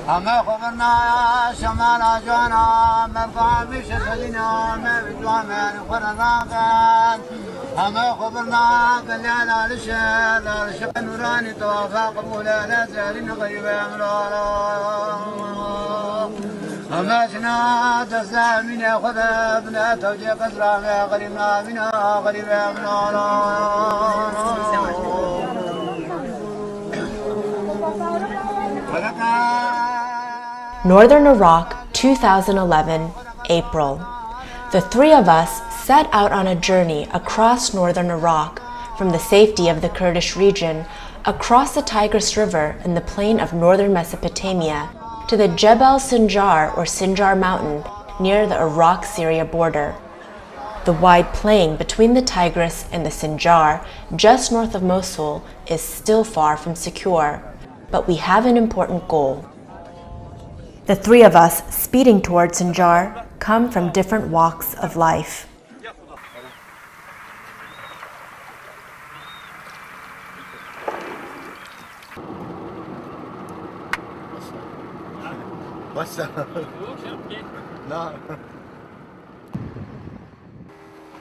أما خبرنا شمال جوانا مبقى مش خلينا ما بدوا من خرناقان أما خبرنا قلنا لشق نوراني توافق قبولا لا زالين غريبا أما شنا تسلى من يأخذ ابن توجيه قسرا ما غريبنا منا غريبا Northern Iraq, 2011, April. The three of us set out on a journey across northern Iraq, from the safety of the Kurdish region, across the Tigris River in the plain of northern Mesopotamia, to the Jebel Sinjar or Sinjar mountain near the Iraq-Syria border. The wide plain between the Tigris and the Sinjar, just north of Mosul, is still far from secure, but we have an important goal. The three of us speeding towards Sinjar come from different walks of life.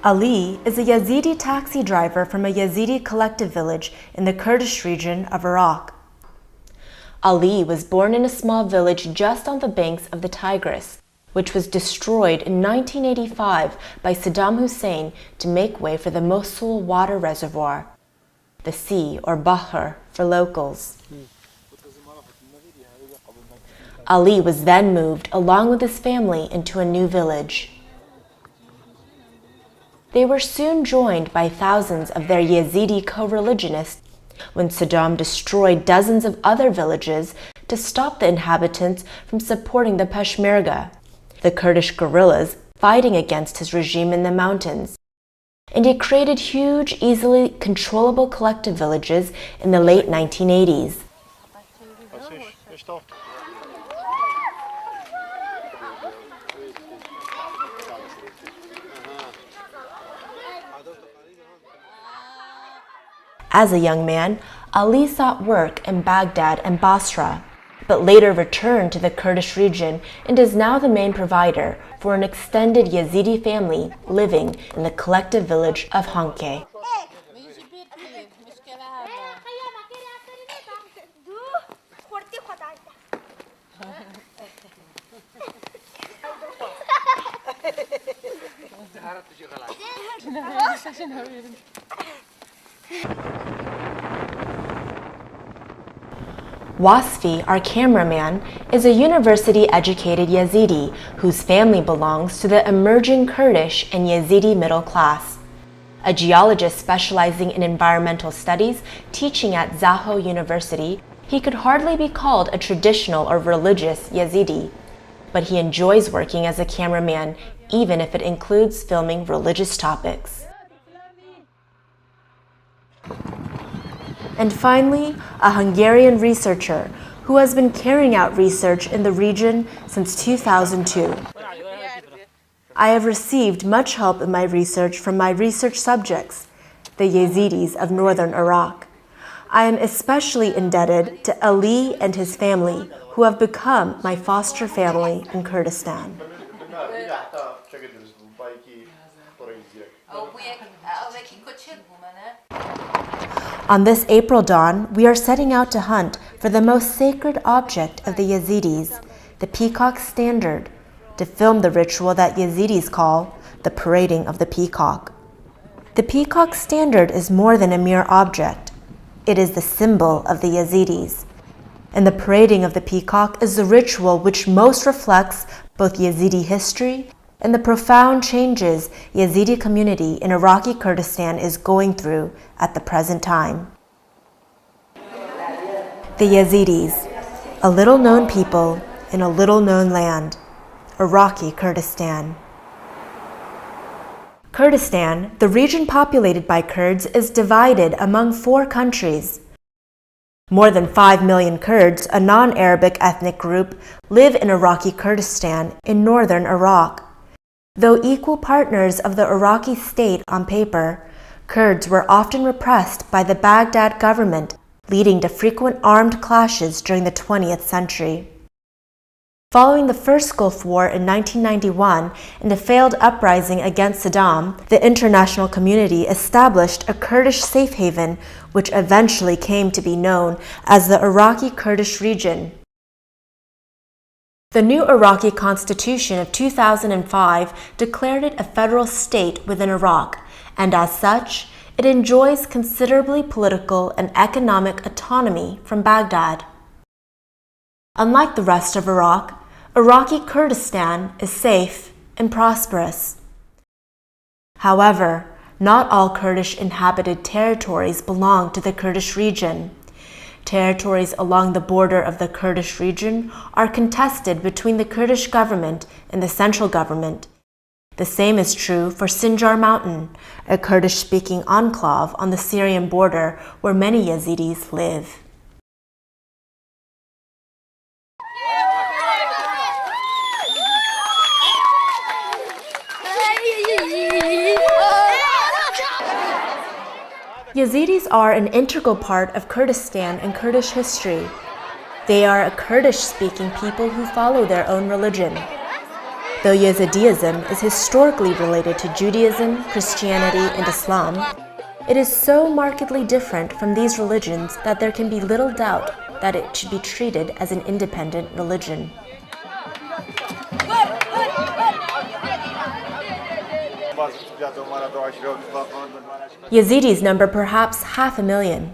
Ali is a Yazidi taxi driver from a Yazidi collective village in the Kurdish region of Iraq. Ali was born in a small village just on the banks of the Tigris, which was destroyed in 1985 by Saddam Hussein to make way for the Mosul water reservoir, the sea or Bahr for locals. Ali was then moved along with his family into a new village. They were soon joined by thousands of their Yazidi co-religionists when Saddam destroyed dozens of other villages to stop the inhabitants from supporting the Peshmerga, the Kurdish guerrillas fighting against his regime in the mountains. And he created huge, easily controllable collective villages in the late 1980s. As a young man, Ali sought work in Baghdad and Basra, but later returned to the Kurdish region and is now the main provider for an extended Yazidi family living in the collective village of Hanke. Wasfi, our cameraman, is a university-educated Yazidi whose family belongs to the emerging Kurdish and Yazidi middle class. A geologist specializing in environmental studies, teaching at Zaho University, he could hardly be called a traditional or religious Yazidi. But he enjoys working as a cameraman, even if it includes filming religious topics. And finally, a Hungarian researcher who has been carrying out research in the region since 2002. I have received much help in my research from my research subjects, the Yazidis of northern Iraq. I am especially indebted to Ali and his family, who have become my foster family in Kurdistan. On this April dawn, we are setting out to hunt for the most sacred object of the Yazidis, the peacock standard, to film the ritual that Yazidis call the parading of the peacock. The peacock standard is more than a mere object. It is the symbol of the Yazidis. And the parading of the peacock is the ritual which most reflects both Yazidi history and the profound changes Yazidi community in Iraqi Kurdistan is going through at the present time. The Yazidis, a little-known people in a little-known land, Iraqi Kurdistan. Kurdistan, the region populated by Kurds, is divided among 4 countries. More than 5 million Kurds, a non-Arabic ethnic group, live in Iraqi Kurdistan in northern Iraq. Though equal partners of the Iraqi state on paper, Kurds were often repressed by the Baghdad government, leading to frequent armed clashes during the 20th century. Following the First Gulf War in 1991 and a failed uprising against Saddam, the international community established a Kurdish safe haven, which eventually came to be known as the Iraqi Kurdish region. The new Iraqi constitution of 2005 declared it a federal state within Iraq, and as such, it enjoys considerably political and economic autonomy from Baghdad. Unlike the rest of Iraq, Iraqi Kurdistan is safe and prosperous. However, not all Kurdish inhabited territories belong to the Kurdish region. Territories along the border of the Kurdish region are contested between the Kurdish government and the central government. The same is true for Sinjar Mountain, a Kurdish-speaking enclave on the Syrian border where many Yazidis live. Yazidis are an integral part of Kurdistan and Kurdish history. They are a Kurdish-speaking people who follow their own religion. Though Yazidism is historically related to Judaism, Christianity, and Islam, it is so markedly different from these religions that there can be little doubt that it should be treated as an independent religion. Yazidis number perhaps 500,000.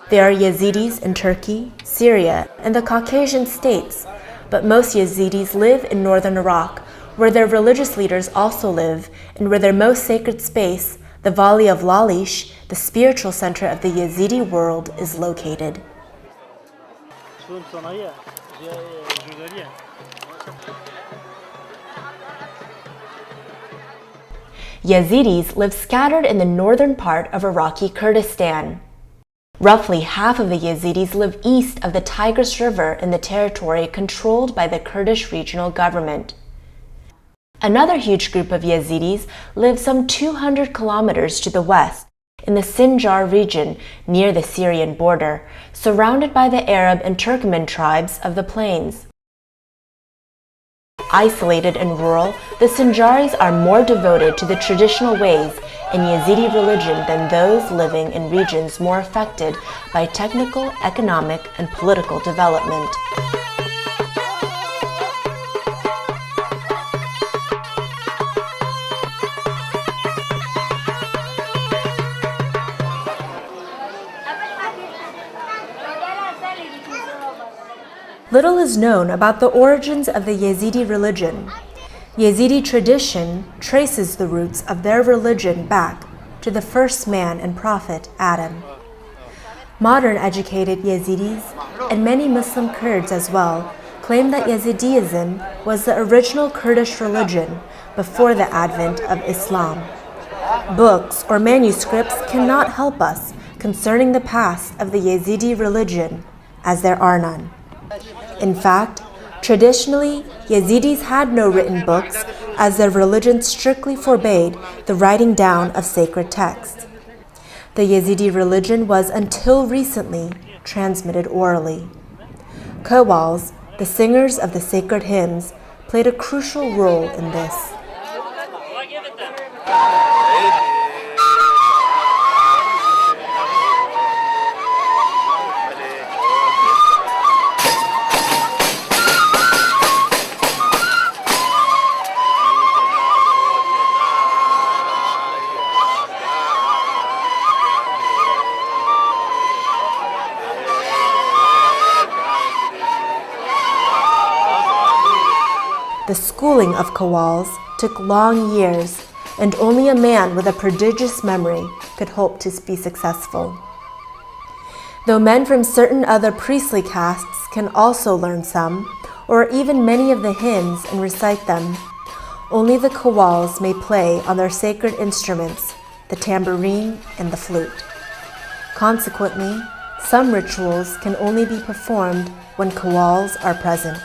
There are Yazidis in Turkey, Syria, and the Caucasian states, but most Yazidis live in northern Iraq, where their religious leaders also live, and where their most sacred space, the Valley of Lalish, the spiritual center of the Yazidi world, is located. Yazidis live scattered in the northern part of Iraqi Kurdistan. Roughly half of the Yazidis live east of the Tigris River in the territory controlled by the Kurdish regional government. Another huge group of Yazidis live some 200 kilometers to the west, in the Sinjar region near the Syrian border, surrounded by the Arab and Turkmen tribes of the plains. Isolated and rural, the Sinjaris are more devoted to the traditional ways in Yazidi religion than those living in regions more affected by technical, economic, and political development. Little is known about the origins of the Yazidi religion. Yazidi tradition traces the roots of their religion back to the first man and prophet, Adam. Modern educated Yazidis, and many Muslim Kurds as well, claim that Yazidism was the original Kurdish religion before the advent of Islam. Books or manuscripts cannot help us concerning the past of the Yazidi religion, as there are none. In fact, traditionally, Yazidis had no written books, as their religion strictly forbade the writing down of sacred texts. The Yazidi religion was until recently transmitted orally. Qewwals, the singers of the sacred hymns, played a crucial role in this. The schooling of qewwals took long years, and only a man with a prodigious memory could hope to be successful. Though men from certain other priestly castes can also learn some, or even many of the hymns and recite them, only the qewwals may play on their sacred instruments, the tambourine and the flute. Consequently, some rituals can only be performed when qewwals are present.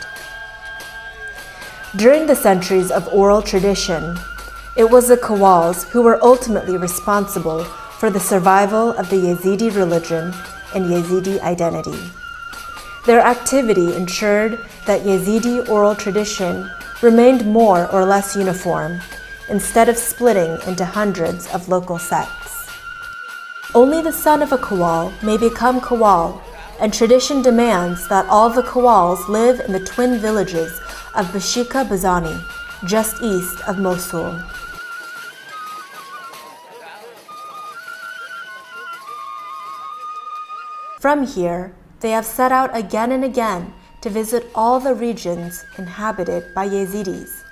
During the centuries of oral tradition, It was the qewwals who were ultimately responsible for the survival of the Yazidi religion and Yazidi identity. Their activity ensured that Yazidi oral tradition remained more or less uniform, instead of splitting into hundreds of local sects. Only the son of a qewwal may become qewwal, and tradition demands that all the qewwals live in the twin villages of Bashika Bazani, just east of Mosul. From here, they have set out again and again to visit all the regions inhabited by Yazidis,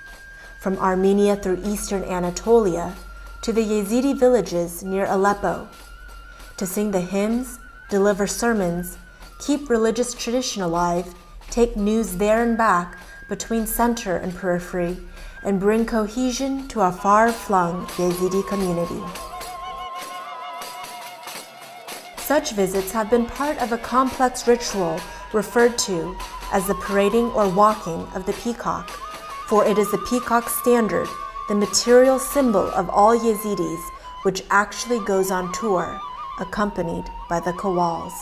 from Armenia through eastern Anatolia to the Yazidi villages near Aleppo, to sing the hymns, deliver sermons, keep religious tradition alive, take news there and back between center and periphery, and bring cohesion to a far-flung Yazidi community. Such visits have been part of a complex ritual referred to as the parading or walking of the peacock, for it is the peacock standard, the material symbol of all Yazidis, which actually goes on tour, accompanied by the qewwals.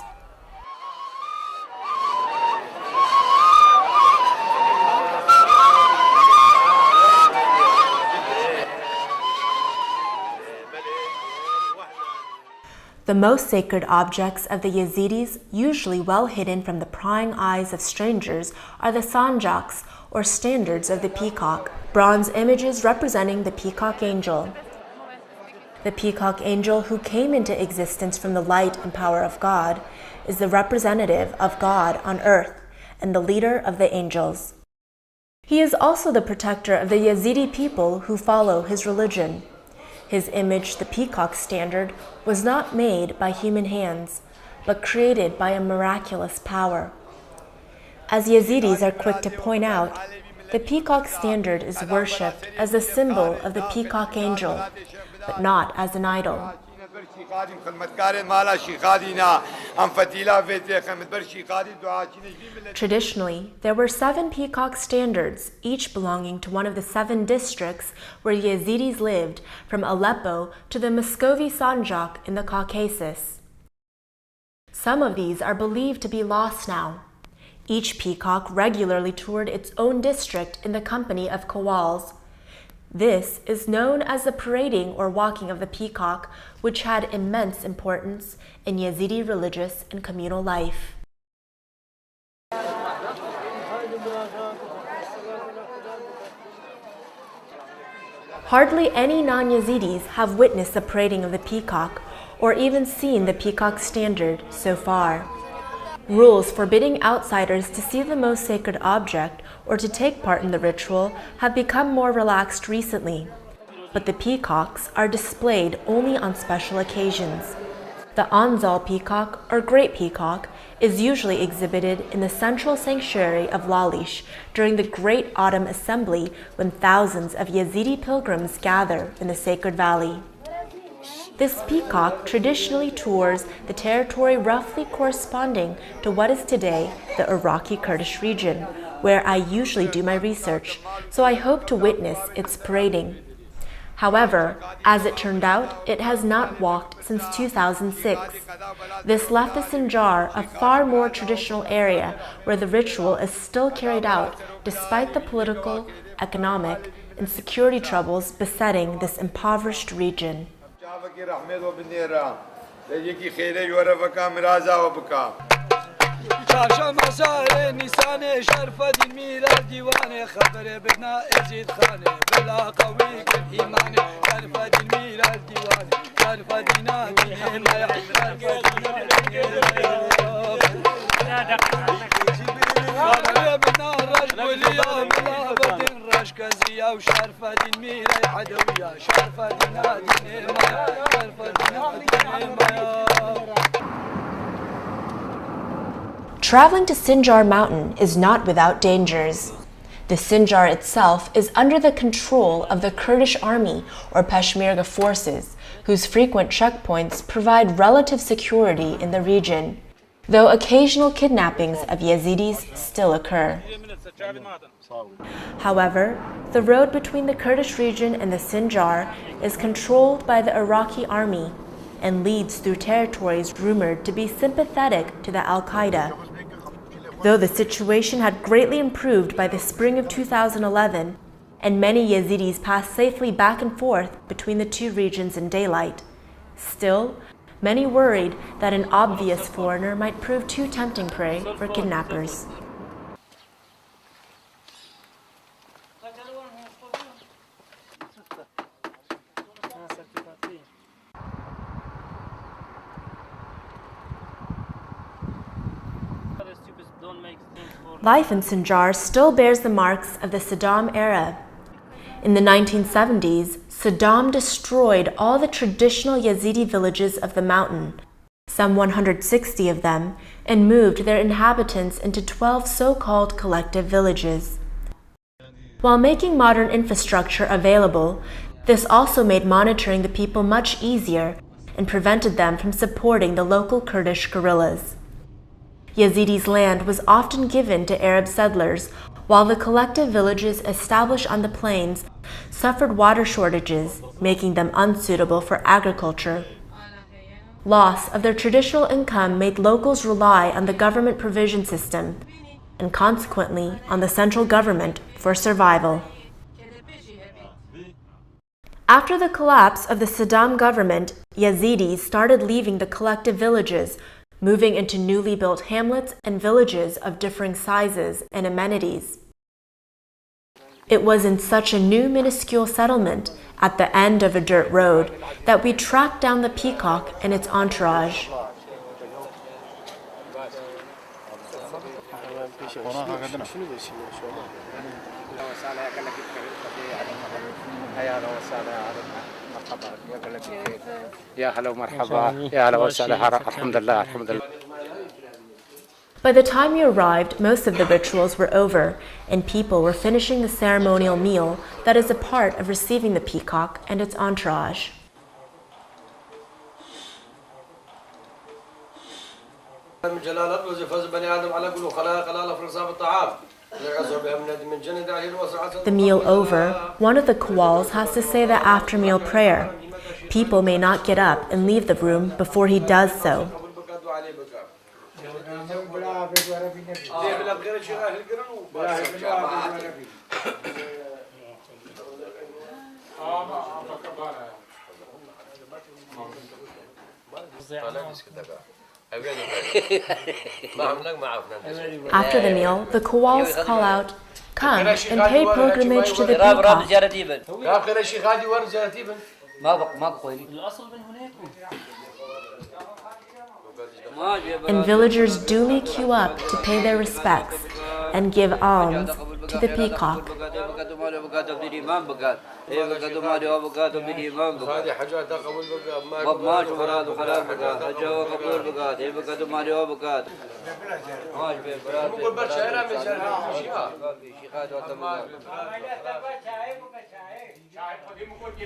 The most sacred objects of the Yazidis, usually well hidden from the prying eyes of strangers, are the sanjaks, or standards of the peacock, bronze images representing the peacock angel. The peacock angel, who came into existence from the light and power of God, is the representative of God on earth and the leader of the angels. He is also the protector of the Yazidi people who follow his religion. His image, the peacock standard, was not made by human hands, but created by a miraculous power. As Yazidis are quick to point out, the peacock standard is worshipped as a symbol of the peacock angel, but not as an idol. Traditionally, there were 7 peacock standards, each belonging to one of the 7 districts where Yazidis lived, from Aleppo to the Muscovy Sanjak in the Caucasus. Some of these are believed to be lost now. Each peacock regularly toured its own district in the company of qewwals. This is known as the parading or walking of the peacock, which had immense importance in Yazidi religious and communal life. Hardly any non-Yazidis have witnessed the parading of the peacock or even seen the peacock standard so far. Rules forbidding outsiders to see the most sacred object or to take part in the ritual have become more relaxed recently, but the peacocks are displayed only on special occasions. The Anzal peacock, or great peacock, is usually exhibited in the central sanctuary of Lalish during the Great Autumn Assembly, when thousands of Yazidi pilgrims gather in the sacred valley. This peacock traditionally tours the territory roughly corresponding to what is today the Iraqi Kurdish region, where I usually do my research, so I hope to witness its parading. However, as it turned out, it has not walked since 2006. This left the Sinjar a far more traditional area where the ritual is still carried out despite the political, economic, and security troubles besetting this impoverished region. شاشا مسار نیسان شرف دین میرا دیوانه خبر بدنا ازید خانه بلا قوی کن ایمانه شرف دین میرا دیوانه شرف دینا دین مایا شرف دینا خبر بدنا رجولیا ملا بدین رشکزیا و شرف دین میرا عدویا شرف دینا دین مایا شرف دینا دین مایا. Traveling to Sinjar mountain is not without dangers. The Sinjar itself is under the control of the Kurdish army or Peshmerga forces, whose frequent checkpoints provide relative security in the region, though occasional kidnappings of Yazidis still occur. However, the road between the Kurdish region and the Sinjar is controlled by the Iraqi army and leads through territories rumored to be sympathetic to the Al-Qaeda. Though the situation had greatly improved by the spring of 2011, and many Yazidis passed safely back and forth between the two regions in daylight, still, many worried that an obvious foreigner might prove too tempting prey for kidnappers. Life in Sinjar still bears the marks of the Saddam era. In the 1970s, Saddam destroyed all the traditional Yazidi villages of the mountain, some 160 of them, and moved their inhabitants into 12 so-called collective villages. While making modern infrastructure available, this also made monitoring the people much easier and prevented them from supporting the local Kurdish guerrillas. Yazidis' land was often given to Arab settlers, while the collective villages established on the plains suffered water shortages, making them unsuitable for agriculture. Loss of their traditional income made locals rely on the government provision system, and consequently on the central government for survival. After the collapse of the Saddam government, Yazidis started leaving the collective villages, moving into newly built hamlets and villages of differing sizes and amenities. It was in such a new minuscule settlement, at the end of a dirt road, that we tracked down the peacock and its entourage. By the time we arrived, most of the rituals were over, and people were finishing the ceremonial meal that is a part of receiving the peacock and its entourage. The meal over, one of the qewwals has to say the after-meal prayer. People may not get up and leave the room before he does so. After the meal, the qewwals call out, "Come and pay pilgrimage to the peacock." And villagers duly queue up to pay their respects and give alms to the peacock.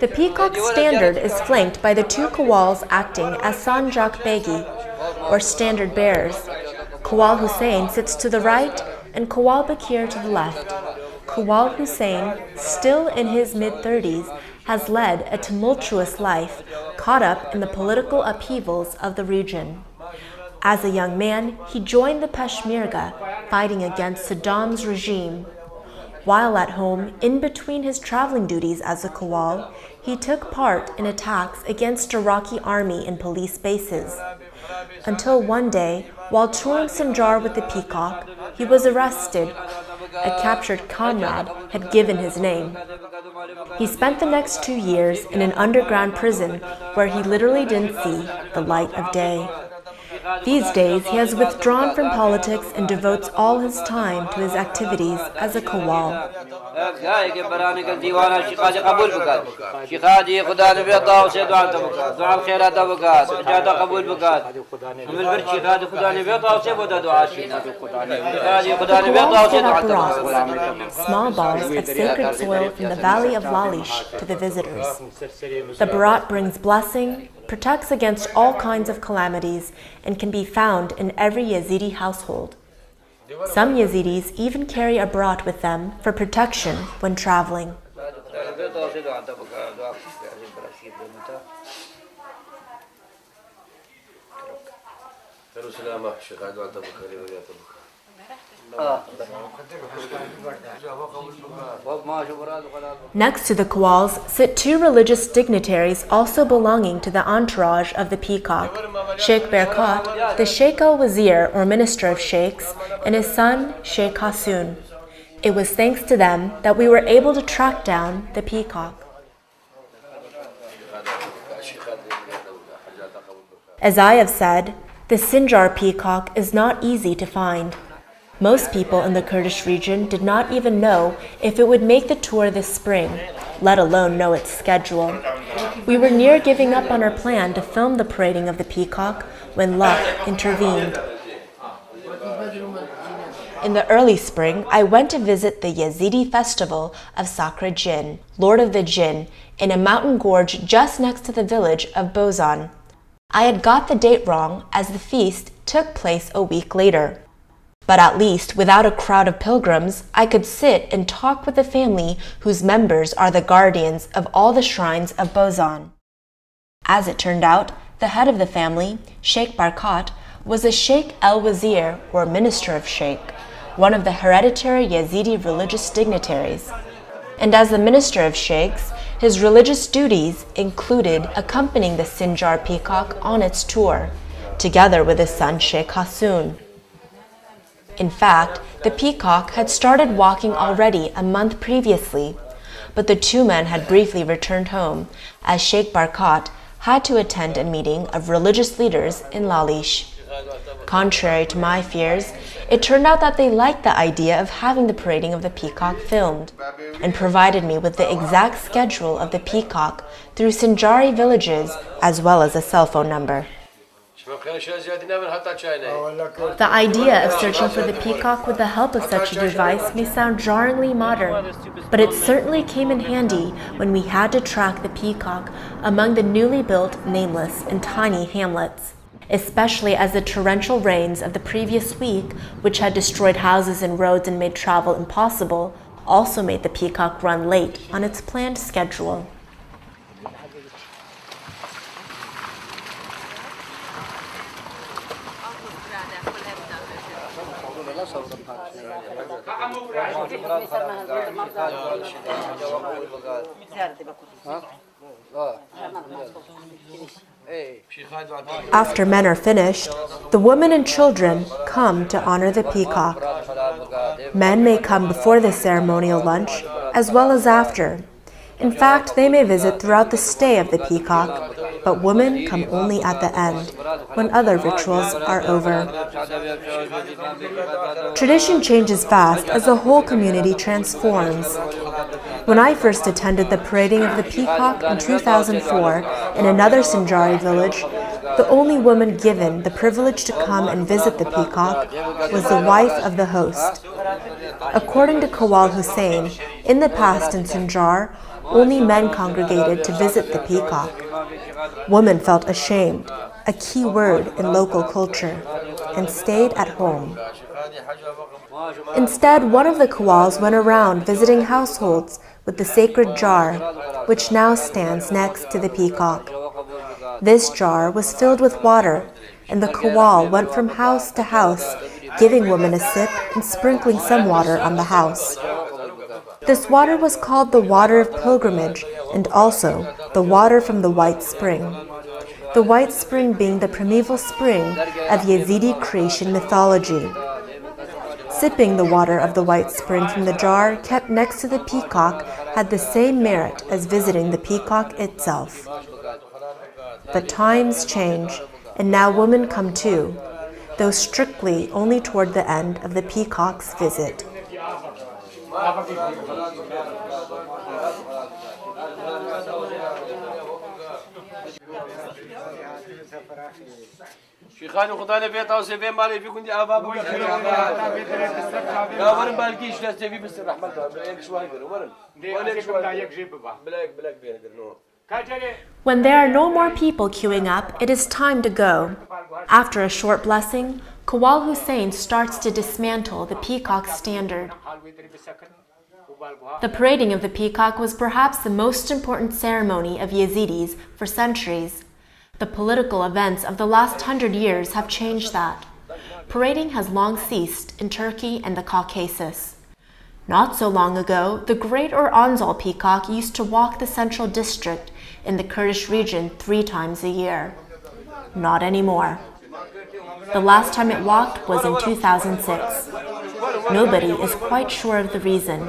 The peacock standard is flanked by the two qewwals acting as Sanjak Begi, or standard bearers. Qewwal Hussein sits to the right and Qewwal Bakir to the left. Qewwal Hussein, still in his mid-30s, has led a tumultuous life, caught up in the political upheavals of the region. As a young man, he joined the Peshmerga, fighting against Saddam's regime. While at home, in between his traveling duties as a qewwal, he took part in attacks against Iraqi army and police bases. Until one day, while touring Sinjar with the peacock, he was arrested. A captured comrade had given his name. He spent the next 2 years in an underground prison where he literally didn't see the light of day. These days, he has withdrawn from politics and devotes all his time to his activities as a qewwal. Small balls of sacred soil from the valley of Lalish to the visitors. The barat brings blessing, protects against all kinds of calamities, and can be found in every Yazidi household. Some Yazidis even carry a brat with them for protection when traveling. Next to the qewwals sit two religious dignitaries also belonging to the entourage of the peacock, Sheikh Berkat, the Sheikh al-Wazir or Minister of Sheikhs, and his son Sheikh Hassoun. It was thanks to them that we were able to track down the peacock. As I have said, the Sinjar peacock is not easy to find. Most people in the Kurdish region did not even know if it would make the tour this spring, let alone know its schedule. We were near giving up on our plan to film the parading of the peacock when luck intervened. In the early spring, I went to visit the Yazidi festival of Sakra Jinn, Lord of the Jinn, in a mountain gorge just next to the village of Bozan. I had got the date wrong as the feast took place a week later. But at least, without a crowd of pilgrims, I could sit and talk with the family whose members are the guardians of all the shrines of Bozan. As it turned out, the head of the family, Sheikh Berkat, was a Sheikh al-Wazir or Minister of Sheikh, one of the hereditary Yazidi religious dignitaries. And as the Minister of Sheikhs, his religious duties included accompanying the Sinjar peacock on its tour, together with his son Sheikh Hassoun. In fact, the peacock had started walking already a month previously, but the two men had briefly returned home, as Sheikh Berkat had to attend a meeting of religious leaders in Lalish. Contrary to my fears, it turned out that they liked the idea of having the parading of the peacock filmed, and provided me with the exact schedule of the peacock through Sinjari villages as well as a cell phone number. The idea of searching for the peacock with the help of such a device may sound jarringly modern, but it certainly came in handy when we had to track the peacock among the newly built, nameless, and tiny hamlets, especially as the torrential rains of the previous week, which had destroyed houses and roads and made travel impossible, also made the peacock run late on its planned schedule. After men are finished, the women and children come to honor the peacock. Men may come before the ceremonial lunch as well as after. In fact, they may visit throughout the stay of the peacock, but women come only at the end, when other rituals are over. Tradition changes fast as the whole community transforms. When I first attended the parading of the peacock in 2004 in another Sinjari village, the only woman given the privilege to come and visit the peacock was the wife of the host. According to Qewwal Hussein, in the past in Sinjar, only men congregated to visit the peacock. Women felt ashamed, a key word in local culture, and stayed at home. Instead, one of the qewwals went around visiting households with the sacred jar, which now stands next to the peacock. This jar was filled with water, and the qewwal went from house to house, giving women a sip and sprinkling some water on the house. This water was called the water of pilgrimage and also the water from the White Spring. The White Spring being the primeval spring of Yazidi creation mythology. Sipping the water of the White Spring from the jar kept next to the peacock had the same merit as visiting the peacock itself. But times change, and now women come too, though strictly only toward the end of the peacock's visit. When there are no more people queuing up, it is time to go. After a short blessing, Qewwal Hussein starts to dismantle the peacock standard. The parading of the peacock was perhaps the most important ceremony of Yazidis for centuries. The political events of the last 100 years have changed that. Parading has long ceased in Turkey and the Caucasus. Not so long ago, the great or Anzal peacock used to walk the central district in the Kurdish region 3 times a year. Not anymore. The last time it walked was in 2006. Nobody is quite sure of the reason.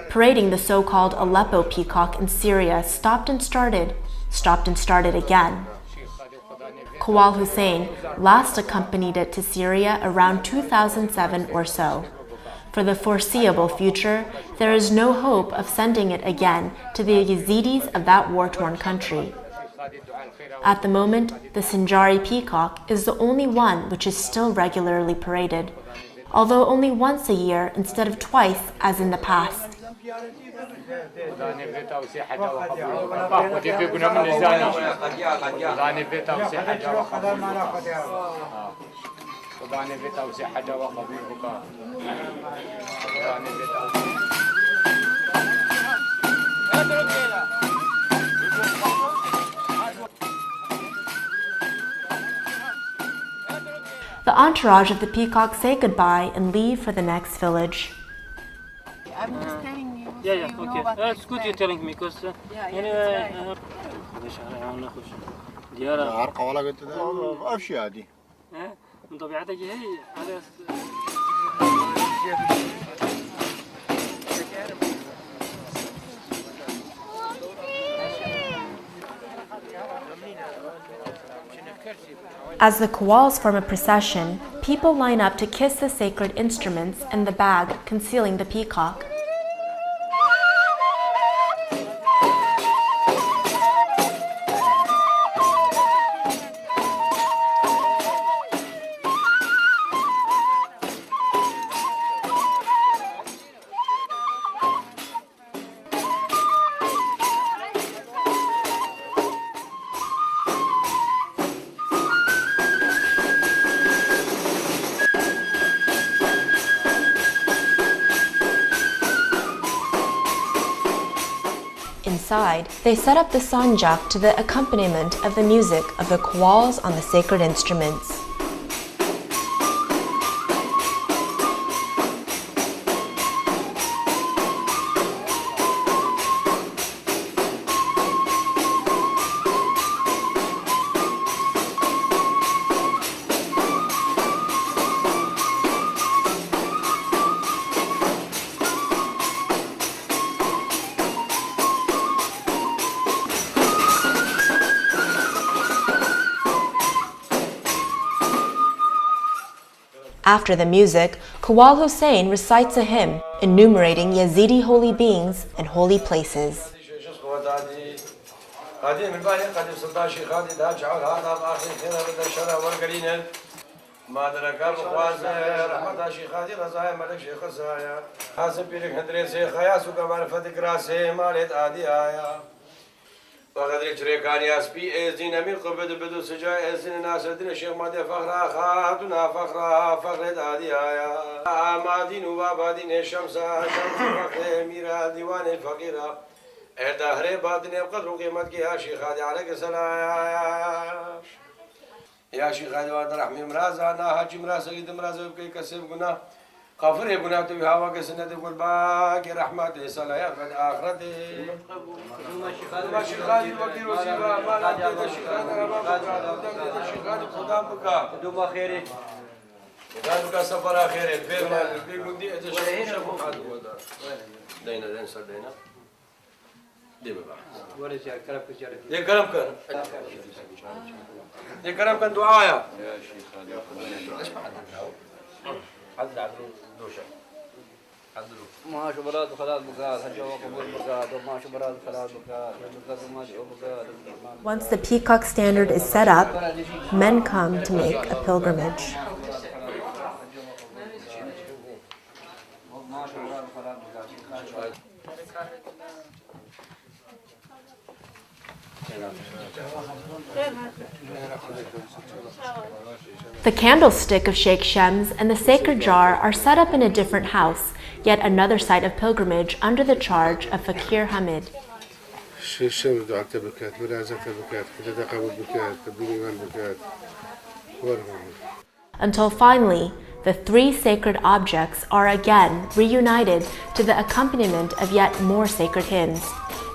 Parading the so-called Aleppo peacock in Syria stopped and started again. Qewwal Hussein last accompanied it to Syria around 2007 or so. For the foreseeable future, there is no hope of sending it again to the Yazidis of that war-torn country. At the moment, the Sinjari peacock is the only one which is still regularly paraded, although only once a year instead of twice as in the past. The entourage of the peacock say goodbye and leave for the next village. I'm just telling you. Yeah, so you know okay. what It's to good say. you're telling me because Yeah, ديارة أرقى قلت له أفشي عادي. من طبيعتك هي على As the qewwals form a procession, people line up to kiss the sacred instruments and the bag concealing the peacock. Inside, they set up the sanjak to the accompaniment of the music of the qewwals on the sacred instruments. After the music, Qewwal Hussein recites a hymn enumerating Yazidi holy beings and holy places. وقدر شريكاني اسبي ازين امير قبد بدو سجا ازين ناس الدين الشيخ مادي فخرا خاتنا فخرا فخر دادي آيا امادين وبابادين الشمس شمس فخر ميرا ديوان الفقيرة اردهر بادن بقدر قيمتك يا شيخ هادي عليك سلام يا شيخ هادي وعد رحمي مرازا نا حاجي مرازا قد مرازا بكي كسب قنا غفر يا تبي هوا كسنة تقول باقي رحمتي صلاة في آخرتي ما شيخاني الوكيل وسيبا ما نعطيت الشيخاني ما بكا الشيخاني قدام بكا دوما خيري قدام بكا سفر خيري الفير مال الفير قندي أجا شبه حاد ودار دينا دين سر دينا دي ببا دي كلام كان دي كلام كان دعايا يا شيخ عدل عدلو دوشة عدلو ما شبرات خلاص بقال هجوا قبول بقال وما شبرات خلاص بقال وما بقال. Once the peacock standard is set up, men come to make a pilgrimage. The candlestick of Sheikh Shems and the sacred jar are set up in a different house, yet another site of pilgrimage under the charge of Fakir Hamid. Until finally, the three sacred objects are again reunited to the accompaniment of yet more sacred hymns,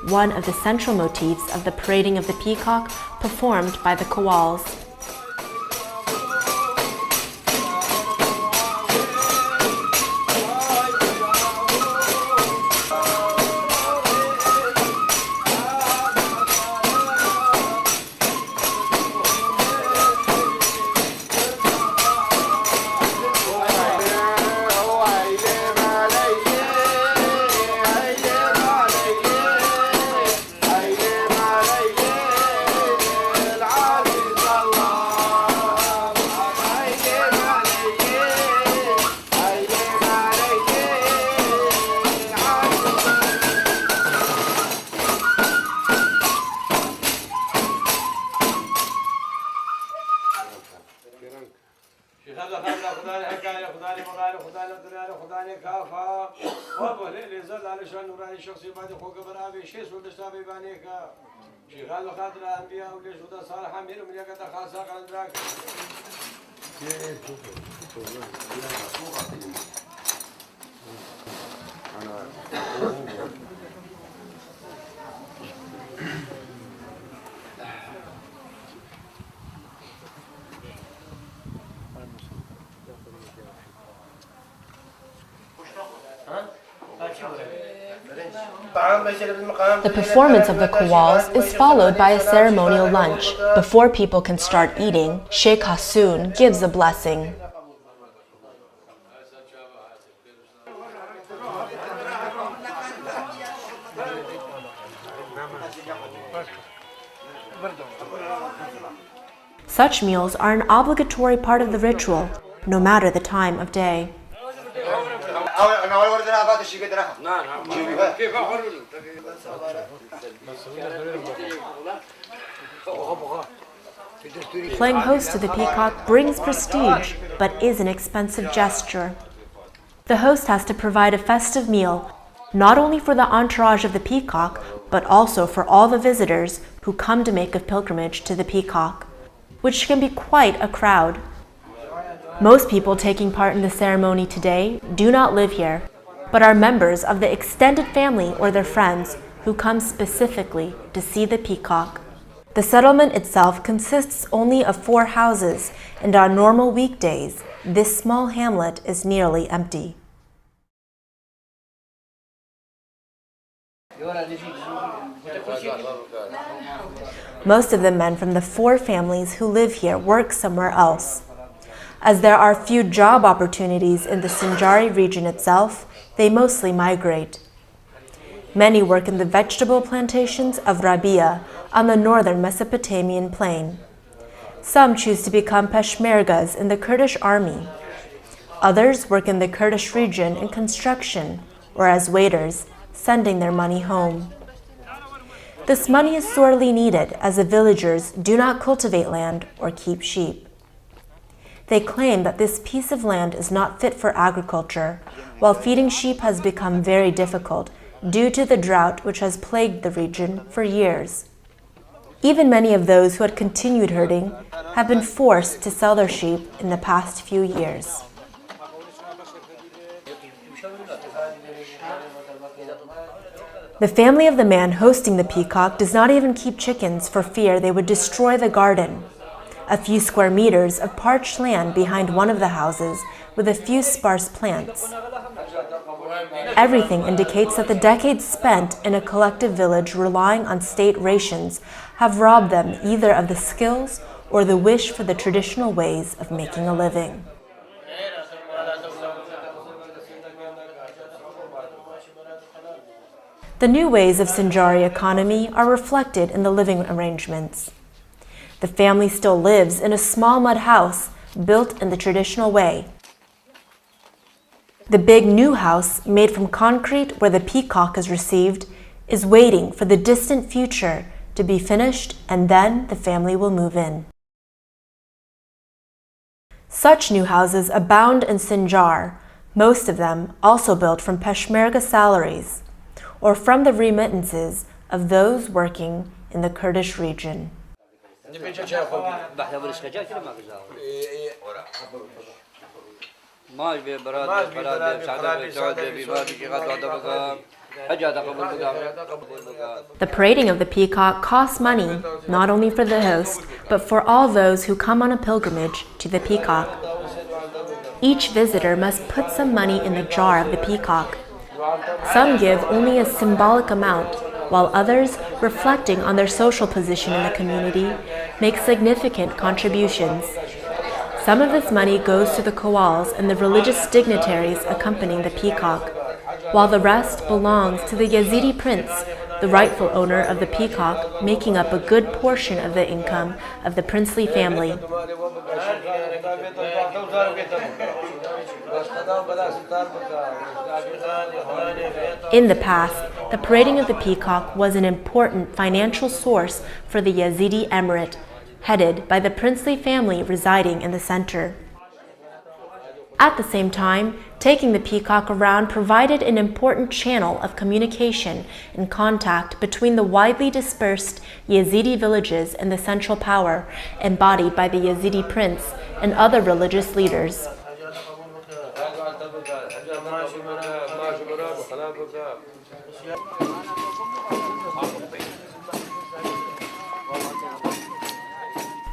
one of the central motifs of the parading of the peacock performed by the qewwals. The performance of the qewwals is followed by a ceremonial lunch. Before people can start eating, Sheikh Hassoun gives a blessing. Such meals are an obligatory part of the ritual, no matter the time of day. Playing host to the peacock brings prestige, but is an expensive gesture. The host has to provide a festive meal, not only for the entourage of the peacock, but also for all the visitors who come to make a pilgrimage to the peacock, which can be quite a crowd. Most people taking part in the ceremony today do not live here, but are members of the extended family or their friends who come specifically to see the peacock. The settlement itself consists only of 4 houses, and on normal weekdays, this small hamlet is nearly empty. Most of the men from the 4 families who live here work somewhere else. As there are few job opportunities in the Sinjar region itself, they mostly migrate. Many work in the vegetable plantations of Rabia on the northern Mesopotamian plain. Some choose to become Peshmergas in the Kurdish army. Others work in the Kurdish region in construction or as waiters, sending their money home. This money is sorely needed as the villagers do not cultivate land or keep sheep. They claim that this piece of land is not fit for agriculture, while feeding sheep has become very difficult due to the drought which has plagued the region for years. Even many of those who had continued herding have been forced to sell their sheep in the past few years. The family of the man hosting the peacock does not even keep chickens for fear they would destroy the garden. A few square meters of parched land behind one of the houses with a few sparse plants. Everything indicates that the decades spent in a collective village relying on state rations have robbed them either of the skills or the wish for the traditional ways of making a living. The new ways of Sinjari economy are reflected in the living arrangements. The family still lives in a small mud house built in the traditional way. The big new house, made from concrete where the peacock is received, is waiting for the distant future to be finished, and then the family will move in. Such new houses abound in Sinjar, most of them also built from Peshmerga salaries, or from the remittances of those working in the Kurdish region. The parading of the peacock costs money, not only for the host, but for all those who come on a pilgrimage to the peacock. Each visitor must put some money in the jar of the peacock. Some give only a symbolic amount, while others, reflecting on their social position in the community, make significant contributions. Some of this money goes to the qewwals and the religious dignitaries accompanying the peacock, while the rest belongs to the Yazidi prince, the rightful owner of the peacock, making up a good portion of the income of the princely family. In the past, the parading of the peacock was an important financial source for the Yazidi emirate, headed by the princely family residing in the center. At the same time, taking the peacock around provided an important channel of communication and contact between the widely dispersed Yazidi villages and the central power, embodied by the Yazidi prince and other religious leaders.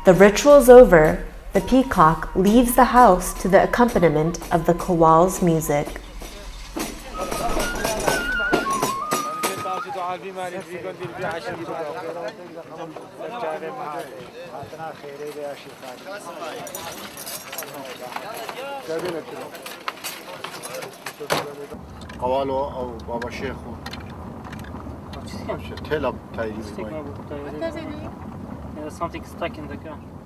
The ritual's over. The peacock leaves the house to the accompaniment of the qewwals' music. قوالو أو بابا شيخو تلب تايجي There's something stuck in the ground.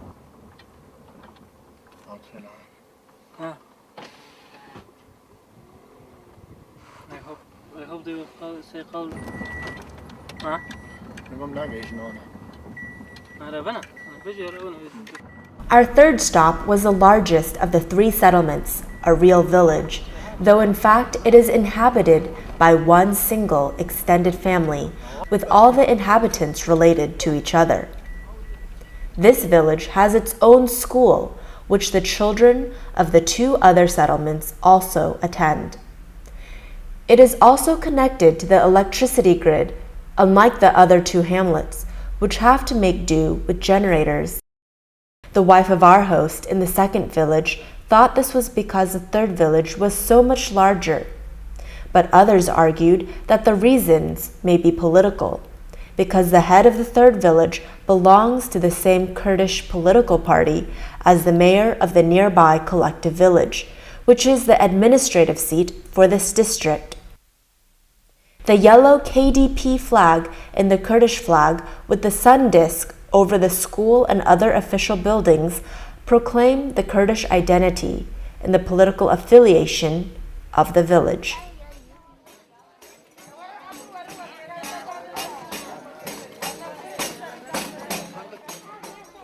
I hope they will say قول. Our third stop was the largest of the three settlements, a real village, though in fact it is inhabited by one single extended family, with all the inhabitants related to each other. This village has its own school, which the children of the two other settlements also attend. It is also connected to the electricity grid, unlike the other two hamlets, which have to make do with generators. The wife of our host in the second village thought this was because the third village was so much larger, but others argued that the reasons may be political, because the head of the third village belongs to the same Kurdish political party as the mayor of the nearby collective village, which is the administrative seat for this district. The yellow KDP flag and the Kurdish flag with the sun disk over the school and other official buildings proclaim the Kurdish identity and the political affiliation of the village.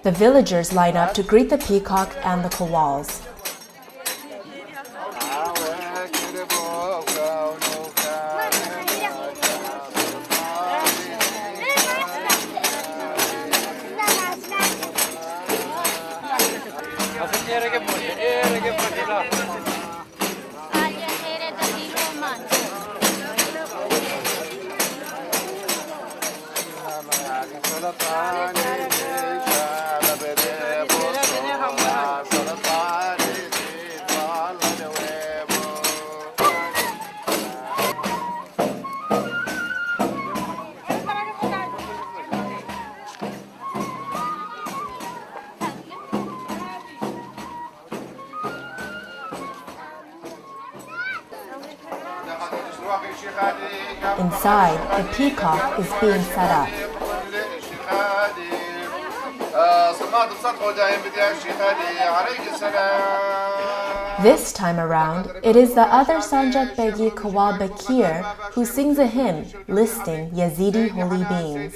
The villagers line up to greet the peacock and the qewwals. Inside, the peacock is being set up. صمات بصدقه دائم بدي الشيخ عليك السلام This time around, it is the other Sanjak Begi Qewwal Bakir who sings a hymn listing Yazidi holy beings.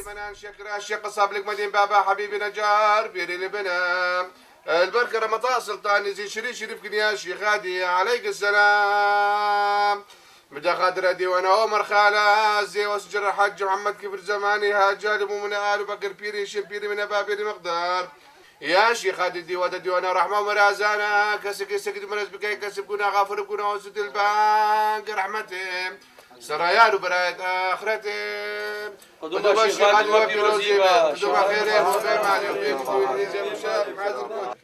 البركة رمضان سلطان زي شريف كنيا شيخ هادي عليك السلام بدا خاطر ديوان عمر خاله زي وسجر حج محمد كبر زماني هاجال من آل بكر بيري شبيري من بابيري مقدار يا شيخ هادي ديوان رحمة مرازانا كسك سكت مرز بكي كسب كنا غافر كنا وسط البنك رحمتهم سرايا برايت آخرتهم ودوما شيخ هادي وبيروزي ودوما خيرين وخير مع اليوم زي مشاهد معذر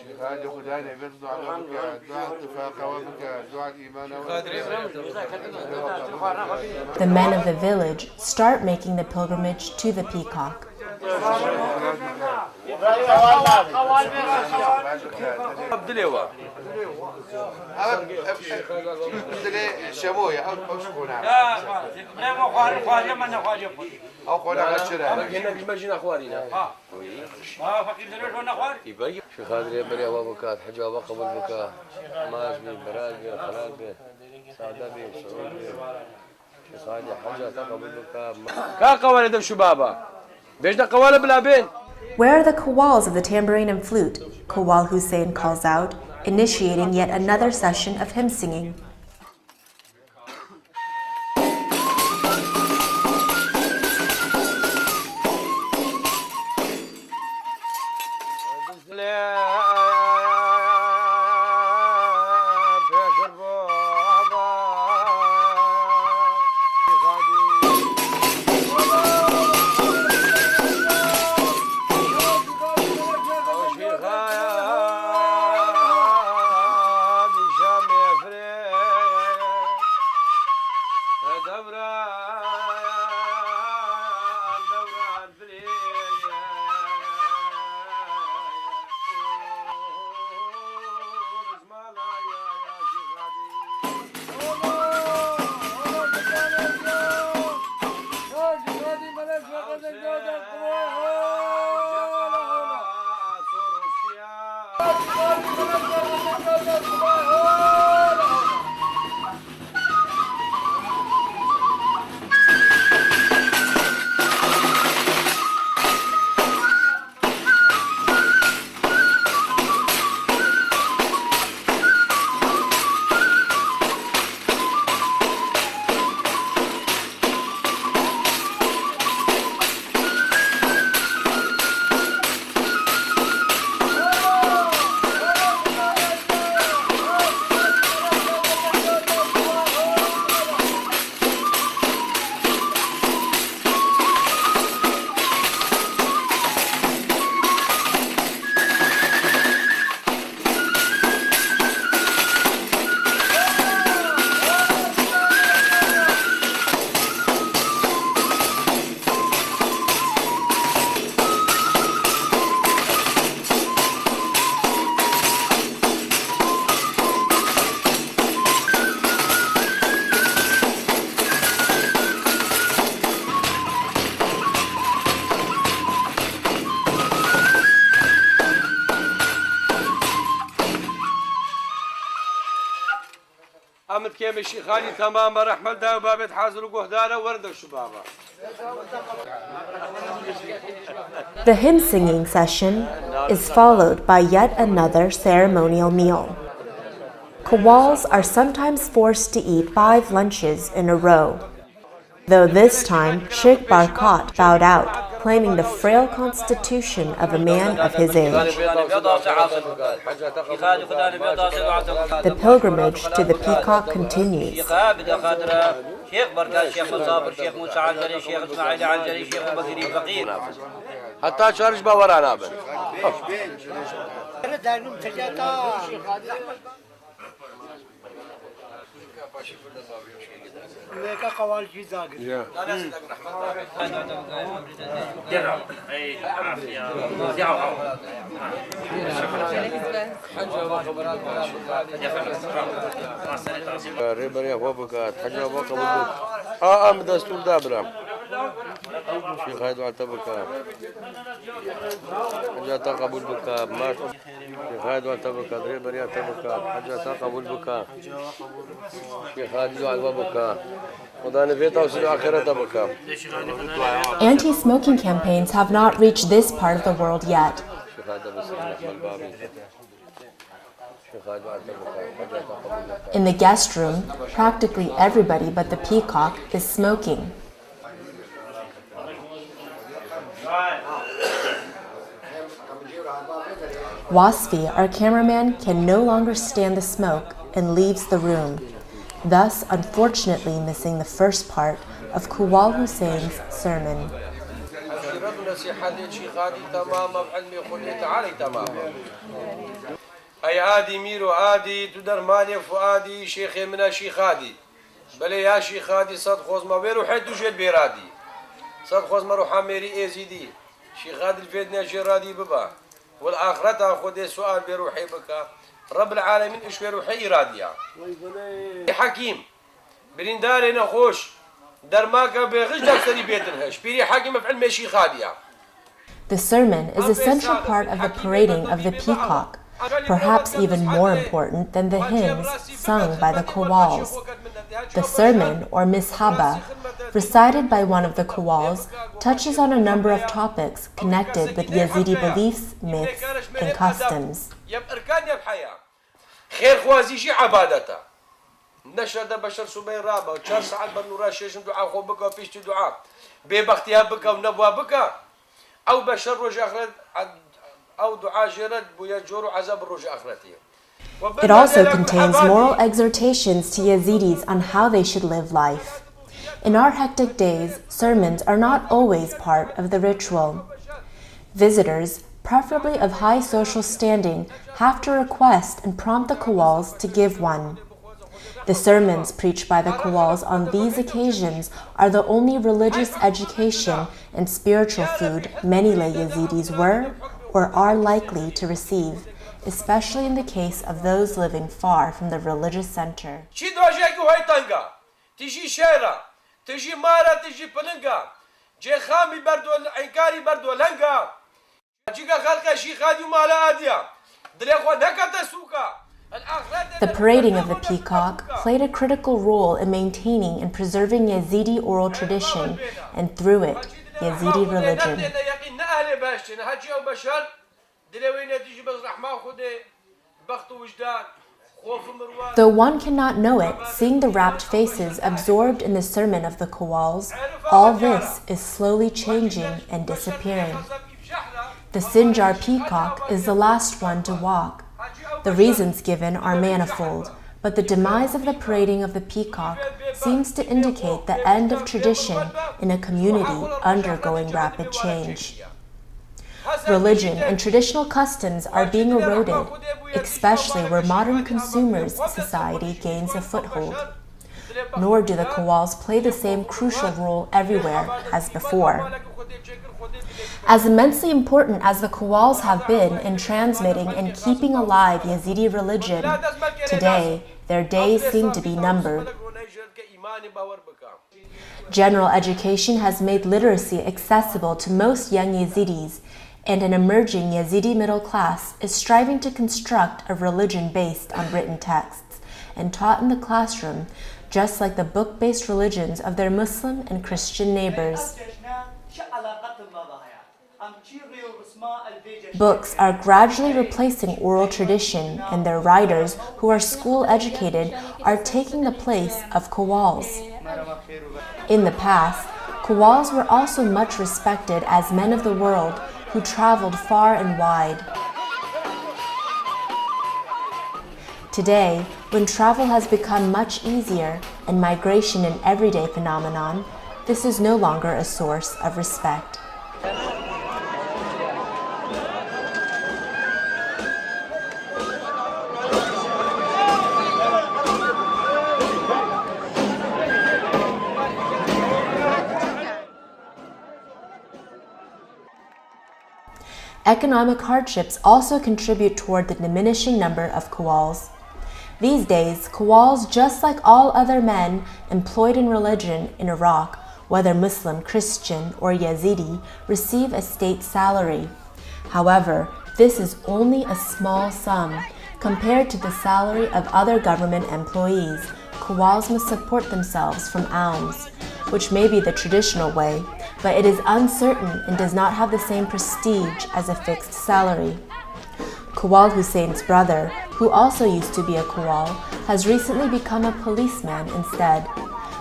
شيخ هادي خدانا بيرضو على بك دعاء اتفاق وبك دعاء الإيمان The men of the village start making the pilgrimage to the peacock. Where are the qewwals of the tambourine and flute? Qewwal Hussein calls out, initiating yet another session of hymn singing. أمد كيم الشيخاني تمام رحمة الله وبابت حاضر وقهدارة وردك شبابا. The hymn singing session is followed by yet another ceremonial meal. Qewwals are sometimes forced to eat 5 lunches in a row, though this time Sheikh Barkat bowed out, claiming the frail constitution of a man of his age. The pilgrimage to the peacock continues. شيخ هاي دعاء تبكى حاجة قبول بكى ما شيخ هاي دعاء تبكى دري بريا تبكى حاجة قبول بكى شيخ هاي دعاء وبكى خدا نفيته وسيد آخرة تبكى. Anti-smoking campaigns have not reached this part of the world yet. In the guest room, practically everybody but the peacock is smoking. Wasfi, our cameraman, can no longer stand the smoke and leaves the room, thus unfortunately missing the first part of Qewwal Hussein's sermon. أي عادي ميرو عادي تدر مالي فؤادي شيخي من شيخادي بلي يا شيخادي صد خوز ما بيرو حد وجد بيرادي صد خوز ما روح ميري يزيدي شيخادي الفيدنا جرادي ببا والآخرة خذ سؤال بروحي بك رب العالمين إيش بروحي راديا حكيم برينداري نخوش درماك بغش دكتوري بيتنهش بيري حكيم مفعل ماشي خاديا. The sermon is a central part of the parading of the peacock, perhaps even more important than the hymns sung by the qewwals. The sermon, or mishaba, recited by one of the qewwals, touches on a number of topics connected with Yazidi beliefs, myths, and customs. It also contains moral exhortations to Yazidis on how they should live life. In our hectic days, sermons are not always part of the ritual. Visitors, preferably of high social standing, have to request and prompt the qewwals to give one. The sermons preached by the qewwals on these occasions are the only religious education and spiritual food many lay Yazidis were or are likely to receive, especially in the case of those living far from the religious center. The parading of the peacock played a critical role in maintaining and preserving Yazidi oral tradition and, through it, Yazidi religion. Though one cannot know it, seeing the rapt faces absorbed in the sermon of the qewwals, all this is slowly changing and disappearing. The Sinjar peacock is the last one to walk. The reasons given are manifold, but the demise of the parading of the peacock seems to indicate the end of tradition in a community undergoing rapid change. Religion and traditional customs are being eroded, especially where modern consumers' society gains a foothold. Nor do the qewwals play the same crucial role everywhere as before. As immensely important as the qewwals have been in transmitting and keeping alive Yazidi religion, today their days seem to be numbered. General education has made literacy accessible to most young Yazidis, and an emerging Yazidi middle class is striving to construct a religion based on written texts and taught in the classroom, just like the book-based religions of their Muslim and Christian neighbors. Books are gradually replacing oral tradition, and their writers, who are school-educated, are taking the place of qewwals. In the past, qewwals were also much respected as men of the world who traveled far and wide. Today, when travel has become much easier and migration an everyday phenomenon, this is no longer a source of respect. Economic hardships also contribute toward the diminishing number of qewwals. These days, qewwals, just like all other men employed in religion in Iraq, whether Muslim, Christian, or Yazidi, receive a state salary. However, this is only a small sum compared to the salary of other government employees. Qewwals must support themselves from alms, which may be the traditional way, but it is uncertain and does not have the same prestige as a fixed salary. Qewwal Hussein's brother, who also used to be a qewwal, has recently become a policeman instead,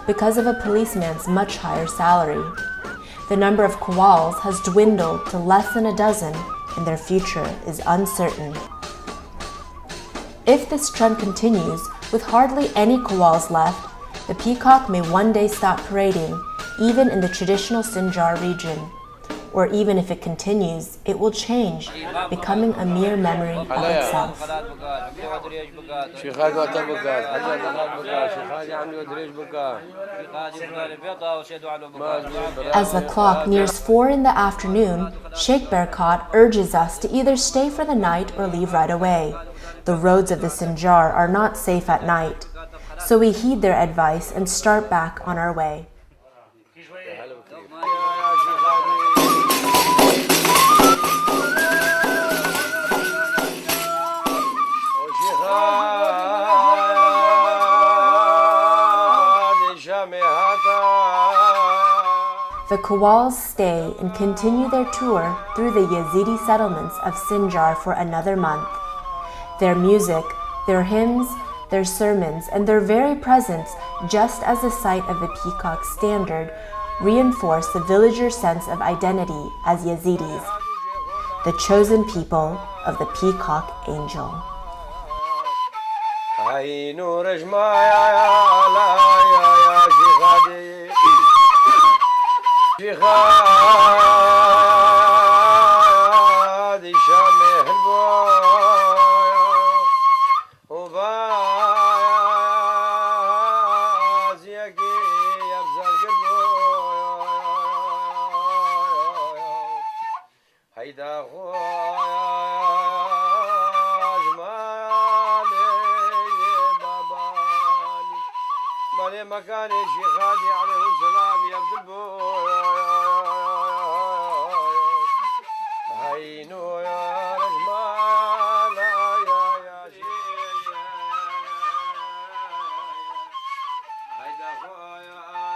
because of a policeman's much higher salary. The number of qewwals has dwindled to less than a dozen, and their future is uncertain. If this trend continues, with hardly any qewwals left, the peacock may one day stop parading, even in the traditional Sinjar region. Or even if it continues, it will change, becoming a mere memory of itself. As the clock nears 4 in the afternoon, Sheikh Berkat urges us to either stay for the night or leave right away. The roads of the Sinjar are not safe at night, so we heed their advice and start back on our way. The qewwals stay and continue their tour through the Yazidi settlements of Sinjar for another month. Their music, their hymns, their sermons, and their very presence, just as the sight of the peacock standard, reinforce the villagers' sense of identity as Yazidis, the chosen people of the peacock angel. مكان شيخادي عليه السلام يبدو عينو يا رجمال يا شيخ هيدا خويا